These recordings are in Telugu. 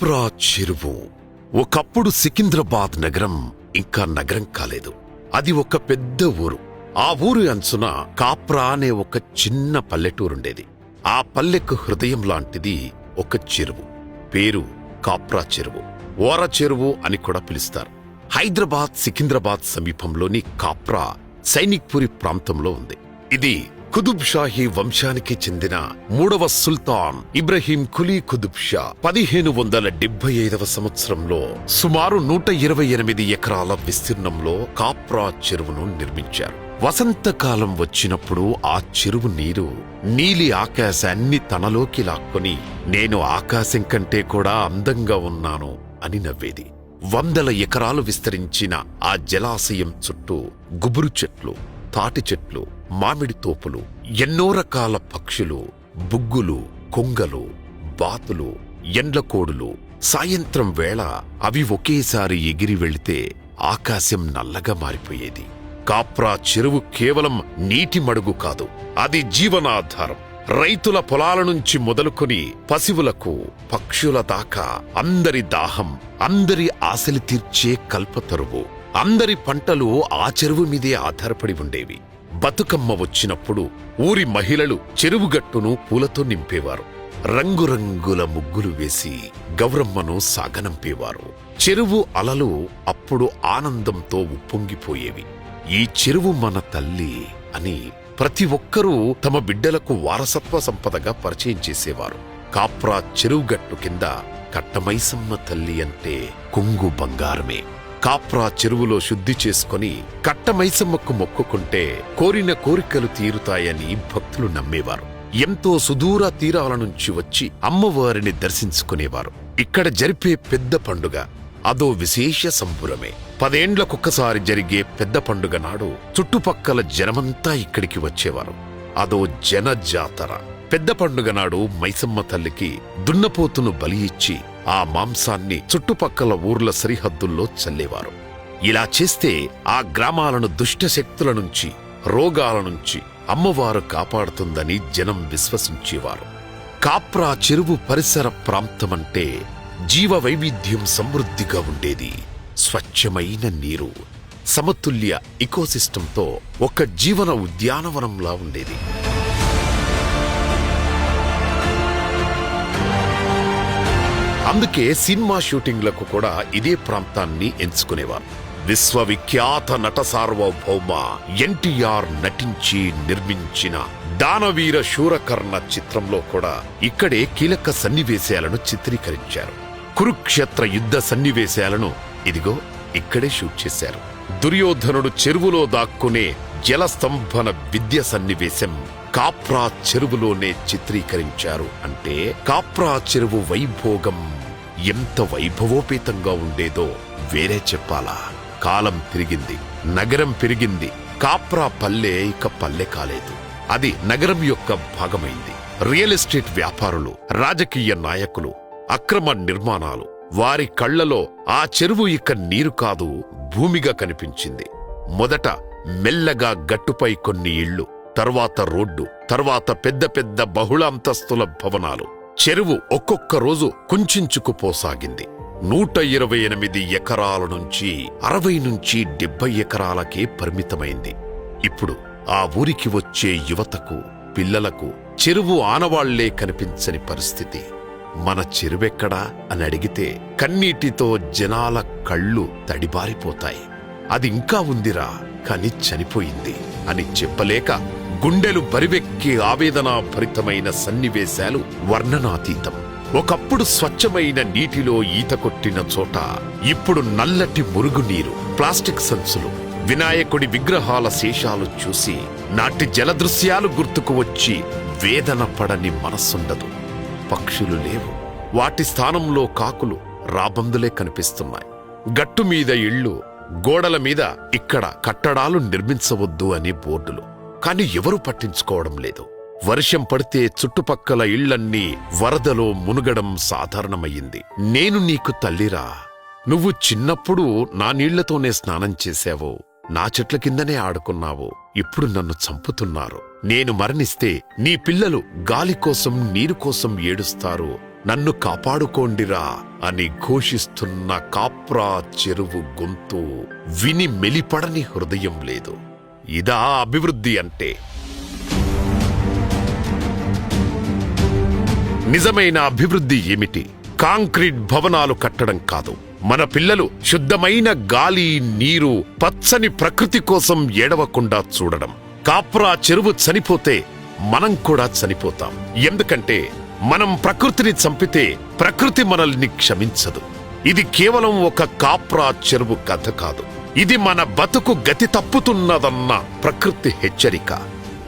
కాప్రా చెరువు. ఒకప్పుడు సికింద్రాబాద్ నగరం ఇంకా నగరం కాలేదు. అది ఒక పెద్ద ఊరు. ఆ ఊరి అంచున కాప్రా అనే ఒక చిన్న పల్లెటూరుండేది. ఆ పల్లెకు హృదయం లాంటిది ఒక చెరువు. పేరు కాప్రా చెరువు, ఓర చెరువు అని కూడా పిలుస్తారు. హైదరాబాద్ సికింద్రాబాద్ సమీపంలోని కాప్రా సైనిక్పురి ప్రాంతంలో ఉంది. ఇది కుతుబ్ షాహీ వంశానికి చెందిన 3వ సుల్తాన్ ఇబ్రహీం కులీ కుతుబ్ షా 1575వ సంవత్సరంలో సుమారు 128 ఎకరాల విస్తీర్ణంలో కాప్రా చెరువును నిర్మించారు. వసంతకాలం వచ్చినప్పుడు ఆ చెరువు నీరు నీలి ఆకాశాన్ని తనలోకి లాక్కొని నేను ఆకాశం కంటే కూడా అందంగా ఉన్నాను అని నవ్వేది. 100 ఎకరాలు విస్తరించిన ఆ జలాశయం చుట్టూ గుబురు చెట్లు, తాటి చెట్లు, మామిడి తోపులు, ఎన్నో రకాల పక్షులు, బుగ్గులు, కొంగలు, బాతులు, ఎండ్లకోడులు. సాయంత్రం వేళ అవి ఒకేసారి ఎగిరి వెళితే ఆకాశం నల్లగా మారిపోయేది. కాప్రా చెరువు కేవలం నీటి మడుగు కాదు, అది జీవనాధారం. రైతుల పొలాల నుంచి మొదలుకొని పశువులకు, పక్షుల దాకా అందరి దాహం, అందరి ఆశలు తీర్చే కల్పతరువు. అందరి పంటలు ఆ చెరువు మీదే ఆధారపడి ఉండేవి. బతుకమ్మ వచ్చినప్పుడు ఊరి మహిళలు చెరువుగట్టును పూలతో నింపేవారు. రంగురంగుల ముగ్గులు వేసి గౌరమ్మను సాగనంపేవారు. చెరువు అలలు అప్పుడు ఆనందంతో ఉప్పొంగిపోయేవి. ఈ చెరువు మన తల్లి అని ప్రతి ఒక్కరూ తమ బిడ్డలకు వారసత్వ సంపదగా పరిచయం చేసేవారు. కాప్రా చెరువుగట్టు కింద కట్టమైసమ్మ తల్లి అంటే కొంగు బంగారమే. కాప్రా చెరువులో శుద్ధి చేసుకుని కట్టమైసమ్మకు మొక్కుకుంటే కోరిన కోరికలు తీరుతాయని భక్తులు నమ్మేవారు. ఎంతో సుదూర తీరాల నుంచి వచ్చి అమ్మవారిని దర్శించుకునేవారు. ఇక్కడ జరిపే పెద్ద పండుగ అదో విశేష సంబురమే. 10 ఏండ్లకొక్కసారి జరిగే పెద్ద పండుగ నాడు చుట్టుపక్కల జనమంతా ఇక్కడికి వచ్చేవారు. అదో జన జాతర. పెద్ద పండుగ నాడు మైసమ్మ తల్లికి దున్నపోతును బలి ఇచ్చి ఆ మాంసాన్ని చుట్టుపక్కల ఊర్ల సరిహద్దుల్లో చల్లేవారు. ఇలా చేస్తే ఆ గ్రామాలను దుష్టశక్తుల నుంచి, రోగాల నుంచి అమ్మవారు కాపాడుతుందని జనం విశ్వసించేవారు. కాప్రా చెరువు పరిసర ప్రాంతమంటే జీవ వైవిధ్యం సమృద్ధిగా ఉండేది. స్వచ్ఛమైన నీరు, సమతుల్య ఇకోసిస్టంతో ఒక జీవన ఉద్యానవనంలా ఉండేది. అందుకే సినిమా షూటింగ్లకు కూడా ఇదే ప్రాంతాన్ని ఎంచుకునేవారు. విశ్వవిఖ్యాత నట సార్వభౌమ ఎన్టీఆర్ నటించి నిర్మించిన దానవీర శూరకర్ణ చిత్రంలో కూడా ఇక్కడే కీలక సన్నివేశాలను చిత్రీకరించారు. కురుక్షేత్ర యుద్ధ సన్నివేశాలను ఇదిగో ఇక్కడే షూట్ చేశారు. దుర్యోధనుడు చెరువులో దాక్కునే జలస్తంభన విద్య సన్నివేశం కాప్రా చెరువులోనే చిత్రీకరించారు. అంటే కాప్రా చెరువు వైభోగం ఎంత వైభవోపేతంగా ఉండేదో వేరే చెప్పాలా? కాలం తిరిగింది, నగరం పెరిగింది. కాప్రా పల్లె ఇక పల్లె కాలేదు, అది నగరం యొక్క భాగమైంది. రియల్ ఎస్టేట్ వ్యాపారులు, రాజకీయ నాయకులు, అక్రమ నిర్మాణాలు, వారి కళ్లలో ఆ చెరువు ఇక నీరు కాదు భూమిగా కనిపించింది. మొదట మెల్లగా గట్టుపై కొన్ని ఇళ్లు, తర్వాత రోడ్డు, తర్వాత పెద్ద పెద్ద బహుళ అంతస్తుల భవనాలు. చెరువు ఒక్కొక్క రోజు కుంచుకుపోసాగింది. 128 ఎకరాల నుంచి 60 నుంచి 70 ఎకరాలకే పరిమితమైంది. ఇప్పుడు ఆ ఊరికి వచ్చే యువతకు, పిల్లలకు చెరువు ఆనవాళ్లే కనిపించని పరిస్థితి. మన చెరువెక్కడా అని అడిగితే కన్నీటితో జనాల కళ్ళు తడిబారిపోతాయి. అది ఇంకా ఉందిరా, కాని చనిపోయింది అని చెప్పలేక గుండెలు బరివెక్కి ఆవేదనా భరితమైన సన్నివేశాలు వర్ణనాతీతం. ఒకప్పుడు స్వచ్ఛమైన నీటిలో ఈత కొట్టిన చోట ఇప్పుడు నల్లటి మురుగునీరు, ప్లాస్టిక్ సంచులు, వినాయకుడి విగ్రహాల శేషాలు చూసి నాటి జలదృశ్యాలు గుర్తుకు వచ్చి వేదన పడని మనస్సుండదు. పక్షులు లేవు, వాటి స్థానంలో కాకులు, రాబందులే కనిపిస్తున్నాయి. గట్టుమీద ఇళ్ళు, గోడల మీద ఇక్కడ కట్టడాలు నిర్మించవద్దు అని బోర్డులు. కాని ఎవరూ పట్టించుకోవడం లేదు. వర్షం పడితే చుట్టుపక్కల ఇళ్లన్నీ వరదలో మునుగడం సాధారణమయ్యింది. నేను నీకు తల్లిరా, నువ్వు చిన్నప్పుడు నా నీళ్లతోనే స్నానం చేశావు, నా చెట్ల కిందనే ఆడుకున్నావు. ఇప్పుడు నన్ను చంపుతున్నారు. నేను మరణిస్తే నీ పిల్లలు గాలి కోసం, నీరు కోసం ఏడుస్తారు నన్ను కాపాడుకోండిరా అని ఘోషిస్తున్న కాప్రా చెరువు గొంతు విని మెలిపడని హృదయం లేదు. ఇదా అభివృద్ధి అంటే? నిజమైన అభివృద్ధి ఏమిటి? కాంక్రీట్ భవనాలు కట్టడం కాదు. మన పిల్లలు శుద్ధమైన గాలి, నీరు, పచ్చని ప్రకృతి కోసం ఏడవకుండా చూడడం. కాప్రా చెరువు చనిపోతే మనం కూడా చనిపోతాం. ఎందుకంటే మనం ప్రకృతిని చంపితే ప్రకృతి మనల్ని క్షమించదు. ఇది కేవలం ఒక కాప్రా చెరువు కథ కాదు. ఇది మన బతుకు గతి తప్పుతున్నదన్న ప్రకృతి హెచ్చరిక.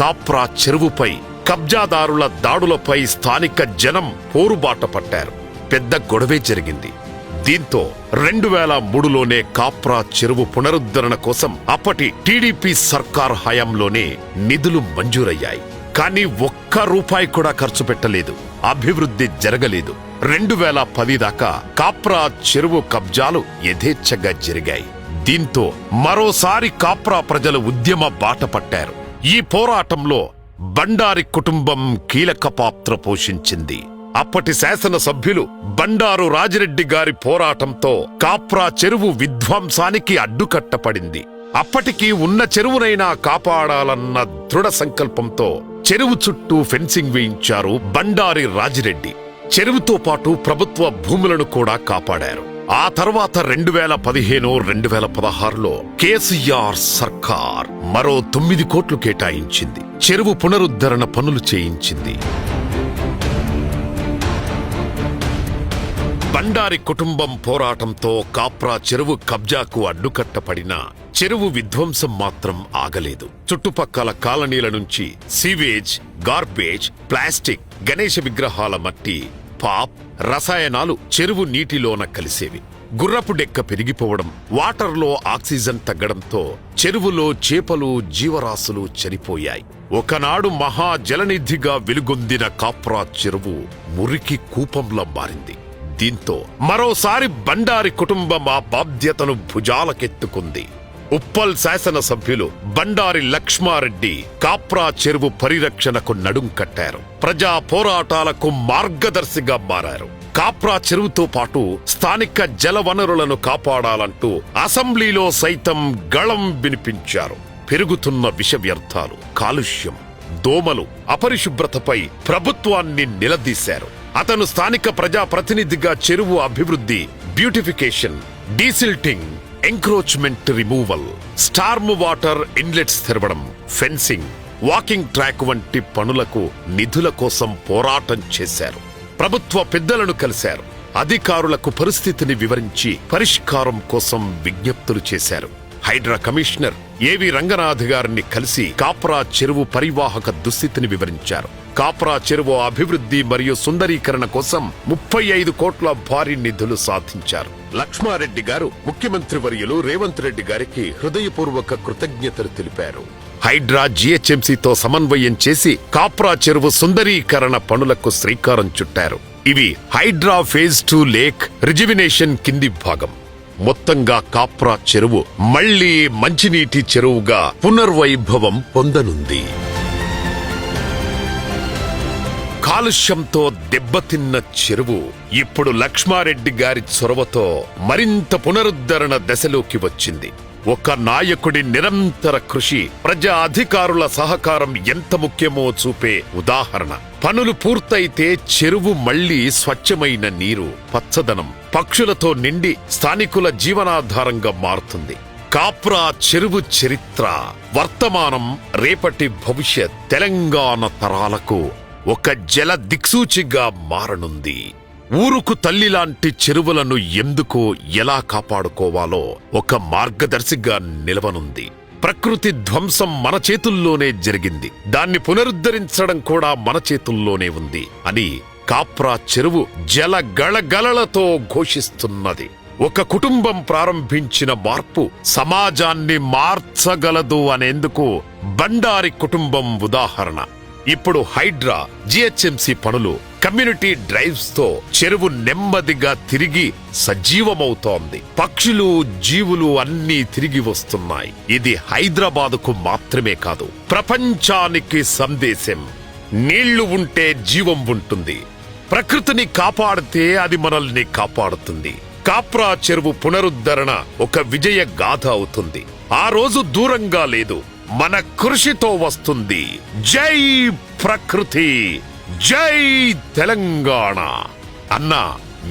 కాప్రా చెరువుపై కబ్జాదారుల దాడులపై స్థానిక జనం పోరుబాట పట్టారు. పెద్ద గొడవే జరిగింది. దీంతో 2003లోనే కాప్రా చెరువు పునరుద్ధరణ కోసం అప్పటి టీడీపీ సర్కార్ హయాంలోనే నిధులు మంజూరయ్యాయి. కానీ ఒక్క రూపాయి కూడా ఖర్చు పెట్టలేదు. అభివృద్ధి జరగలేదు. 2010 దాకా కాప్రా చెరువు కబ్జాలు యథేచ్ఛగా జరిగాయి. దీంతో మరోసారి కాప్రా ప్రజలు ఉద్యమ బాట పట్టారు. ఈ పోరాటంలో బండారి కుటుంబం కీలక పాత్ర పోషించింది. అప్పటి శాసనసభ్యులు బండారు రాజిరెడ్డి గారి పోరాటంతో కాప్రా చెరువు విధ్వంసానికి అడ్డుకట్టపడింది. అప్పటికి ఉన్న చెరువునైనా కాపాడాలన్న దృఢ సంకల్పంతో చెరువు చుట్టూ ఫెన్సింగ్ వేయించారు బండారి రాజిరెడ్డి. చెరువుతో పాటు ప్రభుత్వ భూములను కూడా కాపాడారు. ఆ తర్వాత 2015, 2016లో కేసీఆర్ సర్కార్ మరో 9 కోట్లు కేటాయించింది. చెరువు పునరుద్ధరణ పనులు చేయించింది. బండారి కుటుంబం పోరాటంతో కాప్రా చెరువు కబ్జాకు అడ్డుకట్టపడినా చెరువు విధ్వంసం మాత్రం ఆగలేదు. చుట్టుపక్కల కాలనీల నుంచి సీవేజ్, గార్బేజ్, ప్లాస్టిక్, గణేశ విగ్రహాల మట్టి, పాప్, రసాయనాలు చెరువు నీటిలోన కలిసేవి. గుర్రపు డెక్క పెరిగిపోవడం, వాటర్లో ఆక్సిజన్ తగ్గడంతో చెరువులో చేపలు, జీవరాశులు చనిపోయాయి. ఒకనాడు మహా జలనిధిగా వెలుగొందిన కాప్రా చెరువు మురికి కూపంలా మారింది. దీంతో మరోసారి బండారి కుటుంబం ఆ బాధ్యతను భుజాలకెత్తుకుంది. ఉప్పల్ శాసనసభ్యులు బండారి లక్ష్మారెడ్డి కాప్రా చెరువు పరిరక్షణకు నడుం కట్టారు. ప్రజా పోరాటాలకు మార్గదర్శిగా మారారు. కాప్రా చెరువుతో పాటు స్థానిక జలవనరులను కాపాడాలంటూ అసెంబ్లీలో సైతం గళం వినిపించారు. పెరుగుతున్న విష వ్యర్థాలు, కాలుష్యం, దోమలు, అపరిశుభ్రతపై ప్రభుత్వాన్ని నిలదీశారు. అతను స్థానిక ప్రజాప్రతినిధిగా చెరువు అభివృద్ధి, beautification, desilting, encroachment removal, Storm water inlets తెరవడం, ఫెన్సింగ్, వాకింగ్ ట్రాక్ వంటి పనులకు నిధుల కోసం పోరాటం చేశారు. ప్రభుత్వ పెద్దలను కలిశారు. అధికారులకు పరిస్థితిని వివరించి పరిష్కారం కోసం విజ్ఞప్తులు చేశారు. హైడ్రా కమిషనర్ ఏవి రంగనాథ్ గారిని కలిసి కాప్రా చెరువు పరివాహక దుస్థితిని వివరించారు. కాప్రా చెరువు అభివృద్ధి మరియు సుందరీకరణ కోసం 35 కోట్ల భారీ నిధులు సాధించారు. లక్ష్మారెడ్డి గారు ముఖ్యమంత్రి వర్యులు రేవంత్ రెడ్డి గారికి హృదయపూర్వక కృతజ్ఞతలు తెలిపారు. హైడ్రా జీహెచ్ఎంసీతో సమన్వయం చేసి కాప్రా చెరువు సుందరీకరణ పనులకు శ్రీకారం చుట్టారు. ఇవి హైడ్రా ఫేజ్ 2 లేక్ రిజివినేషన్ కింది భాగం. మొత్తంగా కాప్రా చెరువు మళ్లీ మంచినీటి చెరువుగా పునర్వైభవం పొందనుంది. కాలుష్యంతో దెబ్బతిన్న చెరువు ఇప్పుడు లక్ష్మారెడ్డి గారి చొరవతో మరింత పునరుద్ధరణ దశలోకి వచ్చింది. ఒక నాయకుడి నిరంతర కృషి, ప్రజా అధికారుల సహకారం ఎంత ముఖ్యమో చూపే ఉదాహరణ. పనులు పూర్తయితే చెరువు మళ్లీ స్వచ్ఛమైన నీరు, పచ్చదనం, పక్షులతో నిండి స్థానికుల జీవనాధారంగా మారుతుంది. కాప్రా చెరువు చరిత్ర, వర్తమానం, రేపటి భవిష్యత్ తెలంగాణ తరాలకు ఒక జల దిక్సూచిగా మారనుంది. ఊరుకు తల్లిలాంటి చెరువులను ఎందుకు, ఎలా కాపాడుకోవాలో ఒక మార్గదర్శిగా నిలవనుంది. ప్రకృతి ధ్వంసం మన చేతుల్లోనే జరిగింది, దాన్ని పునరుద్ధరించడం కూడా మన చేతుల్లోనే ఉంది అని కాప్రా చెరువు జల గళగళలతో ఘోషిస్తున్నది. ఒక కుటుంబం ప్రారంభించిన మార్పు సమాజాన్ని మార్చగలదు అనేందుకు బండారి కుటుంబం ఉదాహరణ. ఇప్పుడు హైడ్రా, జీహెచ్ఎంసీ పనులు, కమ్యూనిటీ డ్రైవ్స్ తో చెరువు నెమ్మదిగా తిరిగి సజీవమవుతోంది. పక్షులు, జీవులు అన్నీ తిరిగి వస్తున్నాయి. ఇది హైదరాబాదుకు మాత్రమే కాదు, ప్రపంచానికి సందేశం. నీళ్లు ఉంటే జీవం ఉంటుంది, ప్రకృతిని కాపాడితే అది మనల్ని కాపాడుతుంది. కాప్రా చెరువు పునరుద్ధరణ ఒక విజయ గాథ అవుతుంది. ఆ రోజు దూరంగా లేదు, మన కృషితో వస్తుంది. జై ప్రకృతి, జై తెలంగాణ. అన్నా,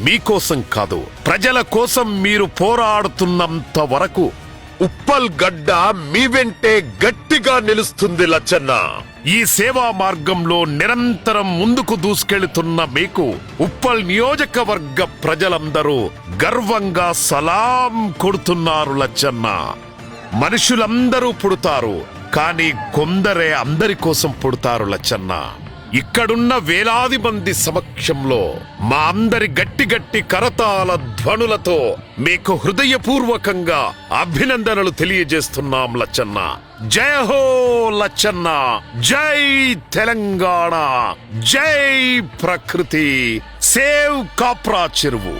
మీకోసం కాదు, ప్రజల కోసం మీరు పోరాడుతున్నంత వరకు ఉప్పల్ గడ్డ మీ వెంటే గట్టిగా నిలుస్తుంది లచ్చన్న. ఈ సేవా మార్గంలో నిరంతరం ముందుకు దూసుకెళ్తున్న మీకు ఉప్పల్ నియోజకవర్గ ప్రజలందరూ గర్వంగా సలాం కొడుతున్నారు లచ్చన్న. మనుషులందరూ పుడతారు, కానీ కొందరే అందరి కోసం పుడతారు లచ్చన్న. ఇక్కడున్న వేలాది మంది సమక్షంలో మా అందరి గట్టి గట్టి కరతాళ ధ్వనులతో మీకు హృదయపూర్వకంగా అభినందనలు తెలియజేస్తున్నాం లచ్చన్న. జయ హో లచ్చన్న, జై తెలంగాణ, జై ప్రకృతి, సేవ్ కాప్రా చెరువు.